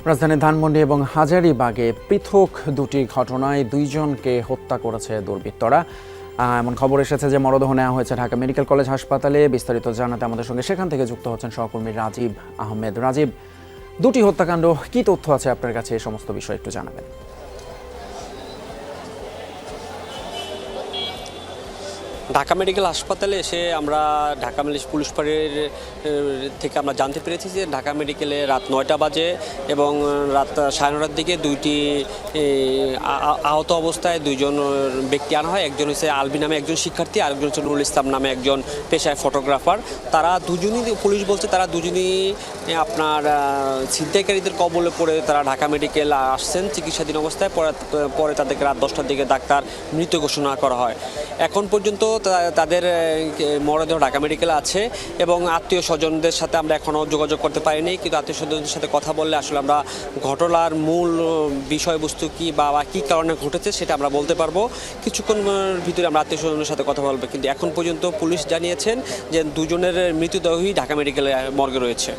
রাজধানীর ধানমন্ডি এবং হাজারীবাগে পৃথক দুটি ঘটনায় দুইজনকে হত্যা করেছে দুর্বৃত্তরা। এমন খবর এসেছে যে মরদেহ নেওয়া হয়েছে ঢাকা মেডিকেল কলেজ হাসপাতালে। বিস্তারিত জানাতে আমাদের সঙ্গে সেখান থেকে যুক্ত হচ্ছেন সহকর্মী রাজীব আহমেদ। রাজীব, দুটি হত্যাকাণ্ড, কি তথ্য আছে আপনার কাছে এই সমস্ত বিষয় একটু জানাবেন। ঢাকা মেডিকেল হাসপাতালে এসে আমরা ঢাকা পুলিশ ফাঁড়ির থেকে আমরা জানতে পেরেছি যে ঢাকা মেডিকেলে রাত 9টা বাজে এবং রাত 9:30টার দিকে দুইটি আহত অবস্থায় দুইজন ব্যক্তি আনা হয়। একজন হচ্ছে আলবি নামে একজন শিক্ষার্থী, আরেকজন হচ্ছে নুরুল ইসলাম নামে একজন পেশায় ফটোগ্রাফার। তারা দুজনই, পুলিশ বলছে তারা দুজনই আপনার ছিনতাইকারীদের কবলে পড়ে তারা ঢাকা মেডিকেল আসছেন চিকিৎসাধীন অবস্থায়। পরে তাদেরকে রাত 10টার দিকে ডাক্তার মৃত ঘোষণা করা হয়। এখন পর্যন্ত তাদের মরদেহ ঢাকা মেডিকেলে আছে এবং আত্মীয় স্বজনদের সাথে আমরা এখনও যোগাযোগ করতে পারিনি, কিন্তু আত্মীয় স্বজনদের সাথে কথা বললে আসলে আমরা ঘটনার মূল বিষয়বস্তু কী বা কী কারণে ঘটেছে সেটা আমরা বলতে পারবো। কিছুক্ষণের ভিতরে আমরা আত্মীয় স্বজনের সাথে কথা বলবো, কিন্তু এখন পর্যন্ত পুলিশ জানিয়েছেন যে দুজনের মৃতদেহই ঢাকা মেডিকেলে মর্গে রয়েছে।